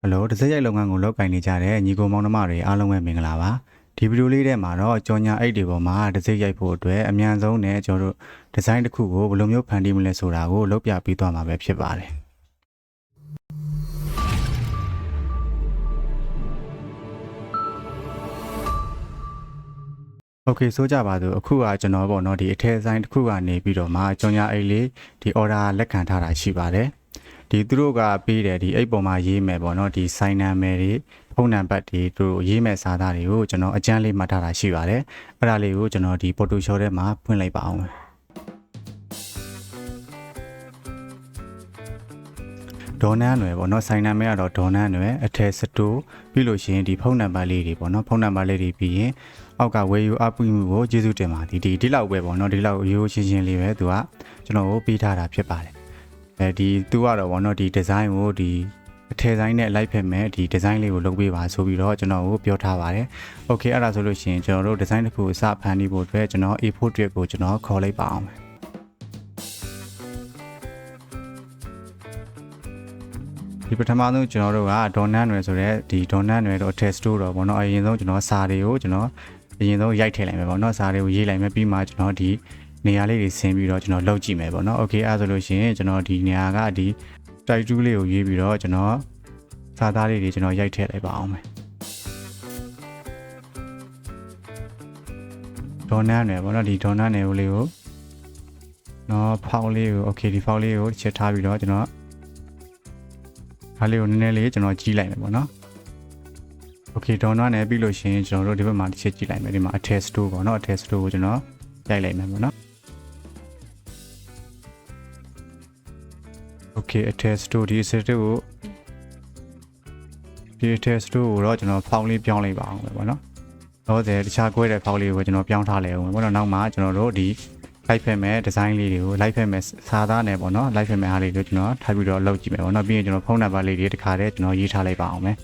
ဟယ်လိုတစ်စက်ရိုက်လုပ်ငန်းကိုလုပ်ကိုင်နေကြတဲ့ညီကိုမောင်နှမတွေအားလုံးပဲမင်္ဂလာပါဒီဗီဒီယိုလေးထဲမှာတော့ကြော်ညာအိတ်တွေပေါ်မှာတစ်စက်ရိုက်ဖို့အတွက်အမြန်ဆုံးနဲ့ကျွန်တော်တို့ဒီဇိုင်းတစ်ခုကိုဘယ်လိုမျိုးဖန်တီးမလဲဆိုတာကိုလုပ်ပြပေးသွားမှာပဲဖြစ်ပါတယ်โอเคဆိုကြပါစို့အခုကကျွန်တော်ပေါ့နော်ဒီအထက်ဆိုင်တစ်ခုကနေပြီးတော့မှကြော်ညာအိတ်လေးဒီ order လက်ခံထားတာရှိပါတယ်ဒီသူတို့ကပေးတယ်ဒီအိတ်ပေါ်မှာရေးမယ်ပေါ့နော်ဒီ sign number တွေဖုန်းနံပါတ်တွေသူတို့ရေးမယ်စာသားတွေကိုကျွန်တော်အကျန်းလေးမှတ်ထားတာရှိပါတယ်အဲ့ဒါလေးကိုကျွန်တော်ဒီ Photoshop ထဲမှာဖွင့်လိုက်ပါအောင်ဒေါ်နန်းနွယ်ပေါ့နော် sign number ကတော့ဒေါ်နန်းနွယ်အထက်စတိုးပြီးလို့ရှိရင်ဒီဖုန်းနံပါတ်လေးတွေပေါ့နော်ဖုန်းနံပါတ်လေးတွေပြီးရင်အောက်ကဝယ်ယူအပ်ပြီးမှုကိုကျေးဇူးတင်ပါဒီလောက်ပဲပေါ့နော်ဒီလောက်ရိုးရှင်းရှင်းလေးပဲသူကကျွန်တော်ကိုပေးထားတာဖြစ်ပါတယ်ဒီသူကတော့ဗောနော်ဒီဒီဇိုင်းကိုဒီအထည်ဆိုင်နဲ့လိုက်ဖက်မဲ့ဒီဒီဇိုင်းလေးကိုလုပ်ပေးပါဆိုပြီးတော့ကျွန်တော်ကိုပြောထားပါတယ်။ Okay အဲ့ဒါဆိုလို့ရှိရင်ကျွန်တော်တို့ဒီဇိုင်းတစ်ခုအစဖန်တီးဖို့အတွက်ကျွန်တော် A4 trip ကိုကျွန်တော်ခေါ်လိုက်ပါအောင်။ဒီပထမဆုံးကျွန်တော်တို့ကဒေါ်နန်းနွယ်ဆိုတဲ့ဒီဒေါ်နန်းနွယ်တော့ test store တော့ဗောနော်အရင်ဆုံးကျွန်တော်စာတွေကိုကျွန်တော်အရင်ဆုံးရိုက်ထည့်လိုက်မယ်ဗောနော်စာတွေကိုရေးလိုက်မယ်ပြီးမှကျွန်တော်ဒီနေရာလေးတွေဆင်းပြီးတော့ကျွန်တော်လောက်ကြည့်မယ်ပေါ့နော်โอเคအဲ့ဆိုလို့ရှိရင်ကျွန်တော်ဒီနေရာကဒီတိုက်တူးလေးကိုရေးပြီးတော့ကျွန်တော်စာသားလေးတွေကျွန်တော်ရိုက်ထည့်လိုက်ပါအောင်မယ်ဒေါ်နန်းနယ်ပေါ့နော်ဒီဒေါ်နန်းနယ်လေးကိုနော်ဖောက်လေးကိုโอเคဒီဖောက်လေးကိုချက်ထားပြီးတော့ကျွန်တော်ဒါလေးကိုနည်းနည်းလေးကျွန်တော်ကြီးလိုက်မယ်ပေါ့နော်โอเคဒေါ်နန်းနယ်ပြီးလို့ရှိရင်ကျွန်တော်တို့ဒီဘက်မှာတစ်ချက်ကြီးလိုက်မယ်ဒီမှာ attach store ပေါ့နော် attach store ကိုကျွန်တော်ရိုက်လိုက်မယ်ပေါ့နော်Okay attach to ဒီ set ကိုဒီ attach to ကိုတော့ကျွန်တော်ဖောင်းလေးပြောင်းလိုက်ပါအောင်ပဲပေါ့နော်။တော့တခြားကွဲတဲ့ဖောင်းလေးကိုကျွန်တော်ပြောင်းထားလိုက်အောင်ပေါ့နော်။နောက်မှကျွန်တော်တို့ဒီ live ဖက်မဲ့ design လေးတွေကို live ဖက်မဲ့စာသားနဲ့ပေါ့နော်။ live ဖက်မဲ့အားလေးကိုကျွန်တော်ထားပြီးတော့လုပ်ကြည့်မယ်ပေါ့နော်။ပြီးရင်ကျွန်တော်ဖုန်းနံပါတ်လေးတွေတစ်ခါတည်းကျွန်တော်ရေးထားလိုက်ပါအောင်မယ်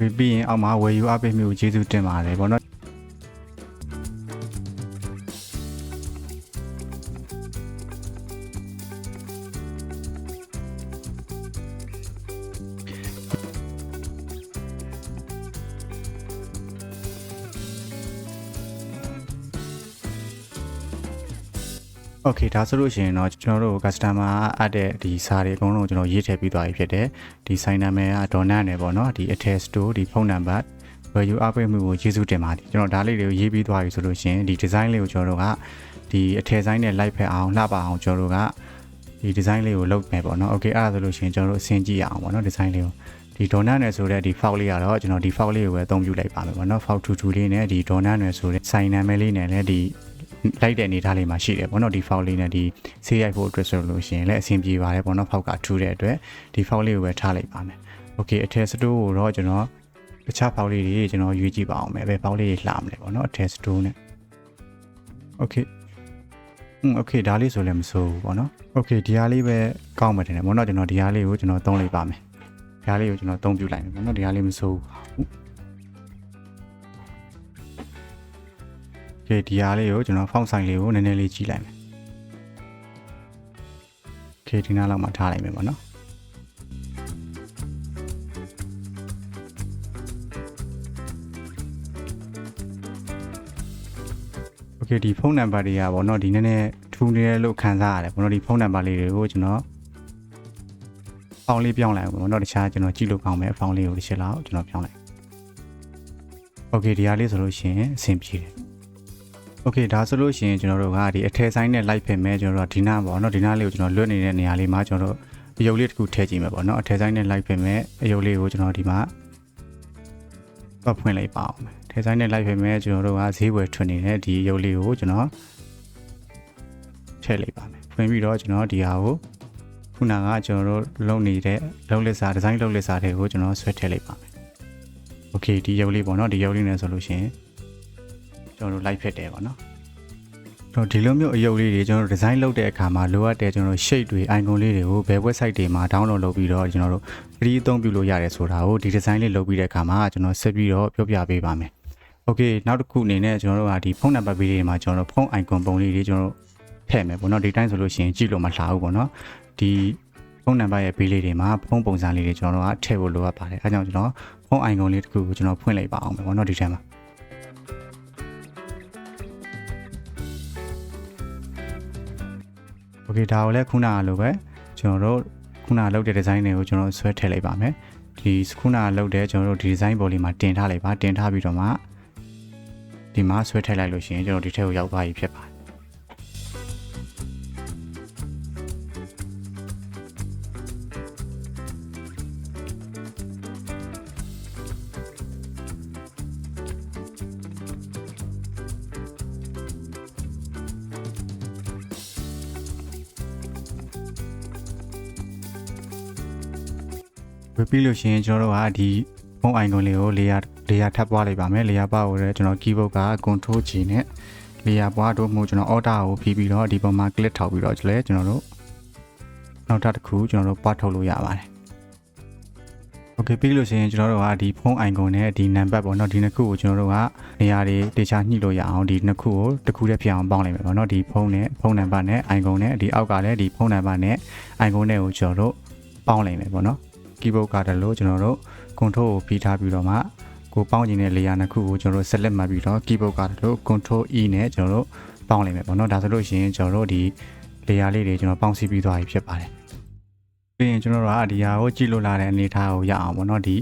။ပြီးရင်အောက်မှာဝယ်ယူအပ်ပေးမှုကိုကျေးဇူးတင်ပါတယ်ပေါ့နော်โอเคဒါဆိုလို့ရှိရင်တော့ကျွန်တော်တို့ customer အပ်တဲ့ဒီစာတွေအကုန်လုံးကျွန်တော်ရေးထည့်ပြီးသွားပြီဖြစ်တယ်ဒီ sign number ကဒေါ်နန်းနယ်ပေါ့နော်ဒီ attach store ဒီဖုန်းနံပါတ် value အပေးမှုကိုကျေးဇူးတင်ပါတယ်ကျွန်တော်ဒါလေးတွေကိုရေးပြီးသွားပြီဆိုလို့ရှိရင်ဒီ design လေးကိုကျွန်တော်တို့ကဒီအထည်ဆိုင်နဲ့ live ဖက်အောင်လှပအောင်ကျွန်တော်တို့ကဒီ design လေးကိုလုပ်မယ်ပေါ့နော်โอเคအဲ့ဒါဆိုလို့ရှိရင်ကျွန်တော်တို့အဆင်ကြည့်ရအောင်ပေါ့နော် design လေးကိုဒီဒေါ်နန်းနယ်ဆိုတဲ့ဒီ file လေးကတော့ကျွန်တော်ဒီ file လေးကိုပဲအသုံးပြုလိုက်ပါမယ်ပေါ့နော် file 22လေးနဲ့ဒီဒေါ်နန်းနယ်ဆိုတဲ့ sign number လေးနဲ့လည်းဒီလိုက်တဲ့အနေထားလေးမှာရှိတယ်ပေါ့နော်ဒီ file လေးနဲ့ဒီဆေးရိုက်ဖို့အတွက်ဆိုလို့ရှိရင်လည်းအဆင်ပြေပါတယ်ပေါ့နော် file ကထူတဲ့အတွက်ဒီ file လေးကိုပဲထားလိုက်ပါမယ်။ Okay အထက် store ကိုတော့ကျွန်တော်တခြား file လေးတွေကျွန်တော်ရွေးကြည့်ပါအောင်မယ်ပဲ file လေးလှမလဲပေါ့နော်အထက် store နဲ့ Okay Okay ဒါလေးဆိုလည်းမဆိုးဘူးပေါ့နော် Okay ဒီဟာလေးပဲကောင်းမှတင်တယ်ပေါ့နော်ကျွန်တော်ဒီဟာလေးကိုကျွန်တော်သုံးလိုက်ပါမယ်။ဒီဟာလေးကိုကျွန်တော်သုံးပြလိုက်မယ်ပေါ့နော်ဒီဟာလေးမဆိုးဘူးOkay ဒီဟာလေးကိုကျွန်တော် font size လေးကိုနည်းနည်းလေးကြီးလိုက်မယ် Okay ဒီနားလောက်မှာထားလိုက်မယ်ပေါ့နော် Okay ဒီဖုန်းနံပါတ်တွေကပေါ့နော်ဒီနည်းနည်းထူနေတယ်လို့ခံစားရတယ်ပေါ့နော်ဒီဖုန်းနံပါတ်လေးတွေကိုကျွန်တော်ဖောင်းလေးပြောင်းလိုက်အောင်ပေါ့နော်တခြားကျွန်တော်ကြည့်လို့ကောင်းမယ်ဖောင်းလေးကိုတစ်ချက်လောက်ကျွန်တော်ပြောင်းလိုက် Okay ဒီဟာလေးဆိုလို့ရှိရင်အဆင်ပြေတယ်Okay ဒါဆိုလို့ရှိရင်ကျွန်တော်တို့ကဒီအထည်ဆိုင်နဲ့ live ဖက်မဲ့ကျွန်တော်တို့ဒီနားပေါ့နော်ဒီနားလေးကိုကျွန်တော်လွတ်နေတဲ့နေရာလေးမှာကျွန်တော်တို့အယုတ်လေးတစ်ခုထည့်ကြည့်မယ်ပေါ့နော်အထည်ဆိုင်နဲ့ live ဖက်မဲ့အယုတ်လေးကိုကျွန်တော်ဒီမှာပတ်ဖွင့်လိုက်ပါအောင်အထည်ဆိုင်နဲ့ live ဖက်မဲ့ကျွန်တော်တို့ကဈေးဝယ်ထွင်နေတဲ့ဒီအယုတ်လေးကိုကျွန်တော်ထည့်လိုက်ပါမယ်ဖွင့်ပြီးတော့ကျွန်တော်ဒီဟာကိုခုနကကျွန်တော်တို့လုပ်နေတဲ့လုပ်လက်စာဒီဇိုင်းလုပ်လက်စာတွေကိုကျွန်တော်ဆွဲထည့်လိုက်ပါမယ် Okay ဒီရုပ်လေးပေါ့နော်ဒီရုပ်လေးနဲ့ဆိုလို့ရှိရင်ကျွန်တော်တို့ live ဖက်တယ်ပေါ့နော်တော့ဒီလိုမျိုးအယုတ်လေးတွေကျွန်တော်တို့ design လုပ်တဲ့အခါမှာလိုအပ်တဲ့ကျွန်တော်တို့ shape တွေ icon လေးတွေကိုဘယ် website တွေမှာ download လုပ်ပြီးတော့ကျွန်တော်တို့ free အသုံးပြုလို့ရတယ်ဆိုတာကိုဒီ design လေးလုပ်ပြီးတဲ့အခါမှာကျွန်တော်ဆက်ပြီးတော့ပြောပြပေးပါမယ် Okay နောက်တစ်ခုအနေနဲ့ကျွန်တော်တို့ကဒီဖုန်းနံပါတ်ပေးလေးတွေမှာကျွန်တော်တို့ဖုန်း icon ပုံလေးတွေကျွန်တော်တို့ ထည့်မယ်ပေါ့နော်ဒီတိုင်းဆိုလို့ရှိရင်ကြည့်လို့မလှဘူးပေါ့နော်ဒီဖုန်းနံပါတ်ရဲ့ဘေးလေးတွေမှာဖုန်းပုံစံလေးတွေကျွန်တော်တို့ကထည့်ဖို့လိုအပ်ပါတယ်အဲကြောင့်ကျွန်တော်ဖုန်း icon လေးတစ်ခုကိုကျွန်တော်ဖွင့်လိုက်ပါအောင်ပေါ့နော်ဒီထဲမှာโอเคဒါကိုလည်းခုနကလိုပဲကျွန်တော်တို့ခုနကလုပ်တဲ့ design တွေကိုကျွန်တော်ဆွဲထည့်လိုက်ပါမယ်ဒီခုနကလုပ်တဲ့ကျွန်တော်တို့ဒီ design ပေါ်လေးမှာတင်ထားလိုက်ပါတင်ထားပြီးတော့မှဒီမှာဆွဲထည့်လိုက်လို့ရှိရင်ကျွန်တော်ဒီထက်ကိုရောက်သွားပြီဖြစ်ပါတယ်ပြီးလို့ရှိရင်ကျွန်တော်တို့ကဒီဖုန်း icon လေးကို layer ထပ်ပွားလိုက်ပါမယ် layer ပွားကိုလည်းကျွန်တော် keyboard က control G နဲ့ layer ပွားတို့မှကျွန်တော် order ကိုပြီးပြီးတော့ဒီပေါ်မှာ click ထောက်ပြီးတော့လည်းကျွန်တော်တို့နောက်တစ်ခုကျွန်တော်တို့ပွားထုတ်လို့ရပါတယ် Okay ပြီးလို့ရှိရင်ကျွန်တော်တို့ကဒီဖုန်း icon နဲ့ဒီ number ပေါ့နော်ဒီနှစ်ခုကိုကျွန်တော်တို့ကနေရာတွေတေချာညှိလို့ရအောင်ဒီနှစ်ခုကိုတစ်ခုတည်းဖြစ်အောင်ပေါင်းလိုက်မယ်ပေါ့နော်ဒီဖုန်းနဲ့ဖုန်းနံပါတ်နဲ့ icon နဲ့ဒီအောက်ကလည်းဒီဖုန်းနံပါတ်နဲ့ icon နဲ့ကိုကျွန်တော်တို့ပေါင်းလိုက်မယ်ပေါ့နော် keyboard ကတည်းလို့ကျွန်တော်တို့ control ကိုပြီးထားပြီးတော့မှကိုပေါင်းခြင်းတဲ့ layer နှစ်ခုကိုကျွန်တော်တို့ select မှပြီးတော့ keyboard ကတည်းလို့ control E နဲ့ကျွန်တော်တို့ပေါင်းလိုက်မယ်ပေါ့နော်ဒါဆိုလို့ရှိရင်ကျွန်တော်တို့ဒီ layer လေးတွေကျွန်တော်ပေါင်းစည်းပြီးသွားပြီဖြစ်ပါတယ်ပြီးရင်ကျွန်တော်တို့ကဒီဟာကိုကြည့်လို့လာတဲ့အနေအထားကိုရအောင်ပေါ့နော်ဒီ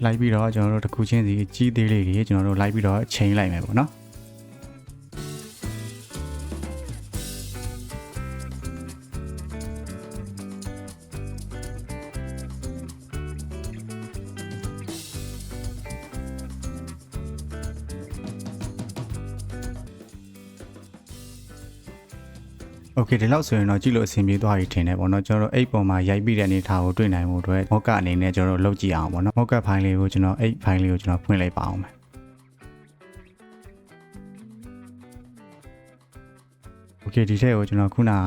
လိုက်ပြီးတော့ကျွန်တော်တို့တစ်ခုချင်းစီကြီးသေးလေးတွေကျွန်တော်တို့လိုက်ပြီးတော့ချိန်လိုက်မယ်ပေါ့နော်โอเคဒီလောက်ဆိုရင်တော့ကြည့်လို့အဆင်ပြေသွားပြီထင်တယ်ပေါ့နော်ကျွန်တော်တို့8ပုံမှာရိုက်ပြီးတဲ့အနေထားကိုတွေ့နိုင်မှုအတွက် mock-up အနေနဲ့ကျွန်တော်တို့လုပ်ကြည့်အောင်ပေါ့နော် mock-up file လေးကိုကျွန်တော်8 file လေးကိုကျွန်တော်ဖွင့်လိုက်ပါအောင်မယ်โอเคဒီထက်ကိုကျွန်တော်ခုနက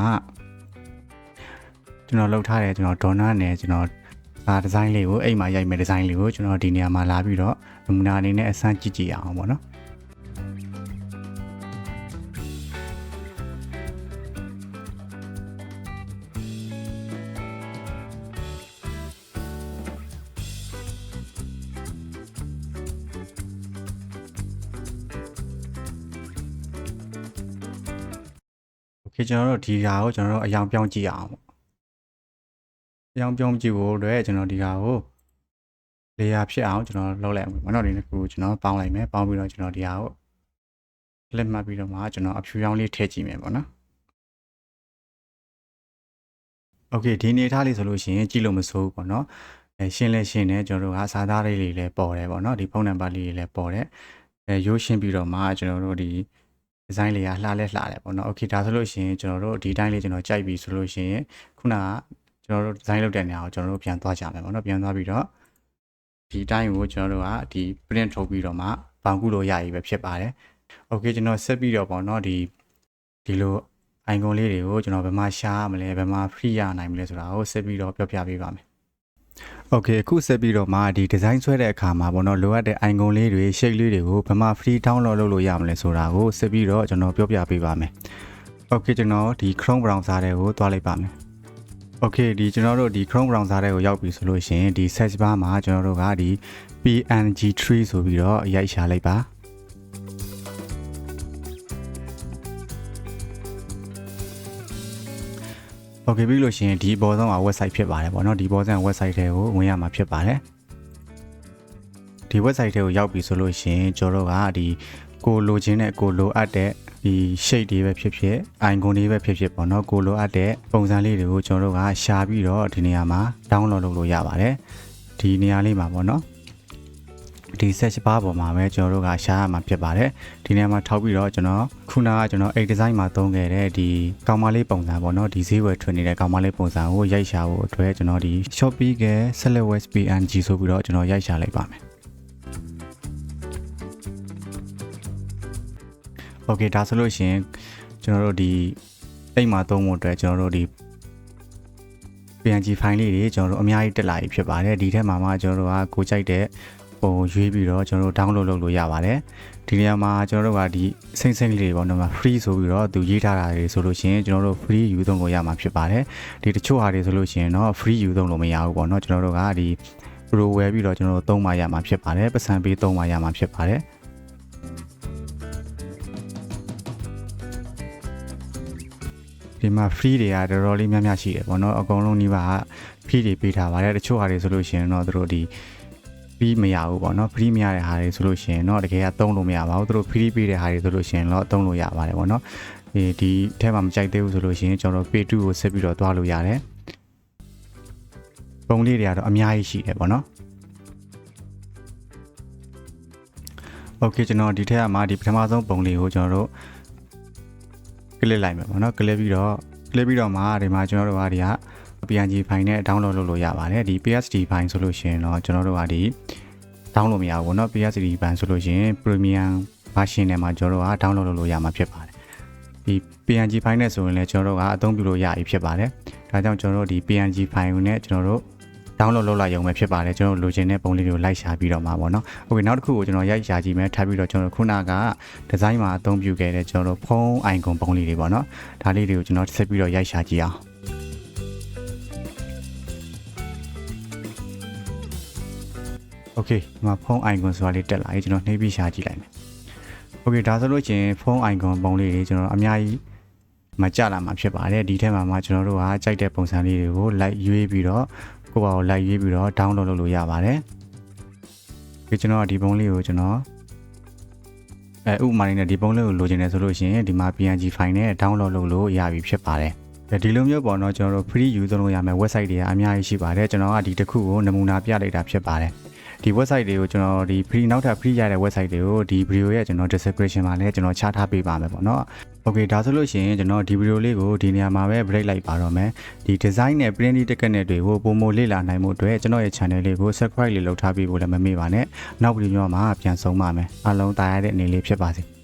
ကျွန်တော်လုပ်ထားတယ်ကျွန်တော် donor နဲ့ကျွန်တော်ဒီဇိုင်းလေးကို8မှာရိုက်မယ်ဒီဇိုင်းလေးကိုကျွန်တော်ဒီနေရာမှာလာပြီးတော့နမူနာအနေနဲ့အစမ်းကြည့်ကြည့်အောင်ပေါ့နော်ကျွန်တော်တို့ဒီဟာကိုကျွန်တော်တို့အယောင်ပြောင်းကြည့်အောင်ပေါ့အယောင်ပြောင်းကြည့်ဖို့အတွက်ကျွန်တော်ဒီဟာကို layer ဖြစ်အောင်ကျွန်တော်လုပ်လိုက်အောင်ပေါ့နော်ဒီနှစ်ခုကိုကျွန်တော်ပေါင်းလိုက်မယ်ပေါင်းပြီးတော့ကျွန်တော်ဒီဟာကို click မှတ်ပြီးတော့မှကျွန်တော်အဖြူရောင်လေးထည့်ကြည့်မယ်ပေါ့နော် Okay ဒီအနေထားလေးဆိုလို့ရှိရင်ကြည့်လို့မစိုးဘူးပေါ့နော်ရှင်းလဲရှင်းတယ်ကျွန်တော်တို့ကစာသားလေးတွေလည်းပေါ်တယ်ပေါ့နော်ဒီဖုန်းနံပါတ်လေးတွေလည်းပေါ်တယ်ရိုးရှင်းပြီးတော့မှကျွန်တော်တို့ဒီဒီဇိုင်းလေးကလှလဲလှတယ်ပေါ့နော် Okay ဒါဆိုလို့ရှိရင်ကျွန်တော်တို့ဒီတိုင်းလေးကျွန်တော်ကြိုက်ပြီဆိုလို့ရှိရင်ခုနကကျွန်တော်တို့ဒီဇိုင်းလုပ်တဲ့နေရာကိုကျွန်တော်တို့ပြန်သွားကြမယ်ပေါ့နော်ပြန်သွားပြီးတော့ဒီတိုင်းကိုကျွန်တော်တို့ကဒီ print ထုတ်ပြီးတော့မှပေါင်ကူလို့ရပြီပဲဖြစ်ပါတယ် Okay ကျွန်တော်ဆက်ပြီးတော့ပေါ့နော်ဒီလို icon လေးတွေကိုကျွန်တော်ဘယ်မှာရှားမလဲဘယ်မှာ free ရနိုင်မလဲဆိုတာကိုဆက်ပြီးတော့ပြောပြပေးပါမယ် Okay အခုဆက်ပြီးတော့မှဒီ design ဆွဲတဲ့အခါမှာပေါ့နော်လိုအပ်တဲ့ icon လေးတွေ shape လေးတွေကိုဘယ်မှာ free download လုပ်လို့ရမလဲဆိုတာကိုဆက်ပြီးတော့ကျွန်တော်ပြောပြပေးပါမယ် Okay ကျွန်တော်ဒီ Chrome browser တွေကိုသွားလိုက်ပါမယ် Okay ဒီကျွန်တော်တို့ဒီ Chrome browser တွေကိုရောက်ပြီဆိုလို့ရှိရင်ဒီ search bar မှာကျွန်တော်တို့ကဒီ PNG3 ဆိုပြီးတော့ရိုက်ရှာလိုက်ပါOkay ပြီးလို့ရှိရင်ဒီပေါ်ဆုံးက website ဖြစ်ပါတယ်ပေါ့နော်ဒီပေါ်ဆုံး website တွေကိုဝင်ရမှာဖြစ်ပါတယ်ဒီ website တွေကိုရောက်ပြီဆိုလို့ရှိရင်ကျွန်တော်တို့ကဒီကိုလိုချင်တဲ့ကိုလိုအပ်တဲ့ဒီ shape တွေပဲဖြစ်ဖြစ် icon တွေပဲဖြစ်ဖြစ်ပေါ့နော်ကိုလိုအပ်တဲ့ပုံစံလေးတွေကိုကျွန်တော်တို့ကရှာပြီးတော့ဒီနေရာမှာ download လုပ်လို့ရပါတယ်ဒီနေရာလေးမှာပေါ့နော်ဒီ search bar ပေါ်မှာပဲကျွန်တော်တို့ကရှာရမှာဖြစ်ပါတယ်ဒီနေရာမှာထောက်ပြီးတော့ကျွန်တော်ခုနကကျွန်တော် design မှာသုံးခဲ့တဲ့ဒီကောင်မလေးပုံစံပေါ့နော်ဒီဈေးဝယ်ထွင်နေတဲ့ကောင်မလေးပုံစံကိုရိုက်ရှာဖို့အတွက်ကျွန်တော်ဒီ Shopee က Select West PNG ဆိုပြီးတော့ကျွန်တော်ရိုက်ရှာလိုက်ပါမယ် Okay ဒါဆိုလို့ရှိရင်ကျွန်တော်တို့ဒီအိမ်မှာသုံးဖို့အတွက်ကျွန်တော်တို့ဒီ PNG file လေးတွေကျွန်တော်တို့အများကြီးတက်လာပြီဖြစ်ပါတယ်ဒီထက်မှာမှကျွန်တော်တို့ကကိုကြိုက်တဲ့ ပုံရွေးပြီးတော့ကျွန်တော်တို့ download လုပ်လို့ရပါတယ်ဒီနေရာမှာကျွန်တော်တို့ကဒီစိမ့်လေးတွေပေါ့နော် free ဆိုပြီးတော့သူရေးထားတာတွေဆိုလို့ရှိရင်ကျွန်တော်တို့ free ယူသုံးလို့ရမှာဖြစ်ပါတယ်ဒီတချို့ဟာတွေဆိုလို့ရှိရင်တော့ free ယူသုံးလို့မရဘူးပေါ့နော်ကျွန်တော်တို့ကဒီ pro ဝယ်ပြီးတော့ကျွန်တော်တို့သုံးမှရမှာဖြစ်ပါတယ်ပတ်စံပေးသုံးမှရမှာဖြစ်ပါတယ်ဒီမှာ free တွေကတော်တော်လေးများများရှိတယ်ပေါ့နော်အကုန်လုံးဒီမှာ free တွေပေးထားပါတယ်တချို့ဟာတွေဆိုလို့ရှိရင်တော့တို့ဒီ free မရဘူးပေါ့နော် free မရတဲ့ဟာတွေဆိုလို့ရှိရင်တော့တကယ်ကသုံးလို့မရပါဘူးတို့ free ပေးတဲ့ဟာတွေဆိုလို့ရှိရင်တော့သုံးလို့ရပါတယ်ပေါ့နော်ဒီထဲမှာမကြိုက်သေးဘူးဆိုလို့ရှိရင်ကျွန်တော်တို့ pay to ကိုဆက်ပြီးတော့တွားလို့ရတယ်ပုံလေးတွေကတော့အများကြီးရှိတယ်ပေါ့နော် Okay ကျွန်တော်ဒီထက်ကမှဒီပထမဆုံးပုံလေးကိုကျွန်တော်တို့ click လိုက်မယ်ပေါ့နော် click ပြီးတော့မှဒီမှာကျွန်တော်တို့ကဒီက PNG file နဲ့ download လုပ်လို့ရပါတယ်ဒီ PSD file ဆိုလို့ရှိရင်တော့ကျွန်တော်တို့ကဒီ download မရဘူးပေါ့နော် PSD file ဆိုလို့ရှိရင် premium version နဲ့မှာကျွန်တော်တို့က download လုပ်လို့ရမှာဖြစ်ပါတယ်ဒီ PNG file နဲ့ဆိုရင်လည်းကျွန်တော်တို့ကအသုံးပြုလို့ရပြီဖြစ်ပါတယ်ဒါကြောင့်ကျွန်တော်တို့ဒီ PNG file နဲ့ကျွန်တော်တို့ download လုပ်လိုက်ရုံပဲဖြစ်ပါတယ်ကျွန်တော်လိုချင်တဲ့ပုံလေးတွေကိုလိုက်ရှာပြီးတော့မှာပေါ့နော် Okay နောက်တစ်ခုကိုကျွန်တော်ရိုက်ရှာကြည့်မယ်ထပ်ပြီးတော့ကျွန်တော်ခုနက design မှာအသုံးပြုခဲ့တဲ့ကျွန်တော်တို့ဖုန်း icon ပုံလေးတွေပေါ့နော်ဒါလေးတွေကိုကျွန်တော်ဆက်ပြီးတော့ရိုက်ရှာကြည့်အောင် Okay ဒီမှာဖုန်း icon ဆိုတာလေးတက်လာပြီကျွန်တော်နှိပ်ပြီးရှာကြည့်လိုက်မယ် Okay ဒါဆိုလို့ချင်းဖုန်း icon ပုံလေးတွေကျွန်တော်အများကြီးမကြလာမှာဖြစ်ပါတယ်ဒီထဲမှာကျွန်တော်တို့ကကြိုက်တဲ့ပုံစံလေးတွေကို like ရွေးပြီးတော့ကိုယ့်ဘာကို like ရွေးပြီးတော့ download လုပ်လို့ရပါတယ်ဒီကျွန်တော်ဒီပုံလေးကိုကျွန်တော်ဥပမာလေးနဲ့ဒီပုံလေးကိုလိုချင်တယ်ဆိုလို့ရှိရင်ဒီမှာ PNG file နဲ့ download လုပ်လို့ရပြီဖြစ်ပါတယ်ဒီလိုမျိုးပေါ့နော်ကျွန်တော်တို့ free use လုပ်လို့ရမယ် website တွေကအများကြီးရှိပါတယ်ကျွန်တော်ကဒီတစ်ခုကိုနမူနာပြလိုက်တာဖြစ်ပါတယ်ဒီ website တွေကိုကျွန်တော်ဒီ free နောက်ထပ် free ရတဲ့ website တွေကိုဒီ video ရဲ့ကျွန်တော် description မှာလည်းကျွန်တော်ချထားပေးပါမယ်ပေါ့နော် Okay ဒါဆိုလို့ရှိရင်ကျွန်တော်ဒီ video လေးကိုဒီနေရာမှာပဲ break လိုက်ပါတော့မယ်ဒီ design နဲ့ print ticket နဲ့တွေကိုပုံမလေ့လာနိုင်မှုအတွက်ကျွန်တော်ရဲ့ channel လေးကို subscribe လေးလုပ်ထားပေးဖို့လည်းမမေ့ပါနဲ့နောက် video မှာပြန်ဆုံပါမယ်အားလုံးတားရတဲ့အနေလေးဖြစ်ပါစေ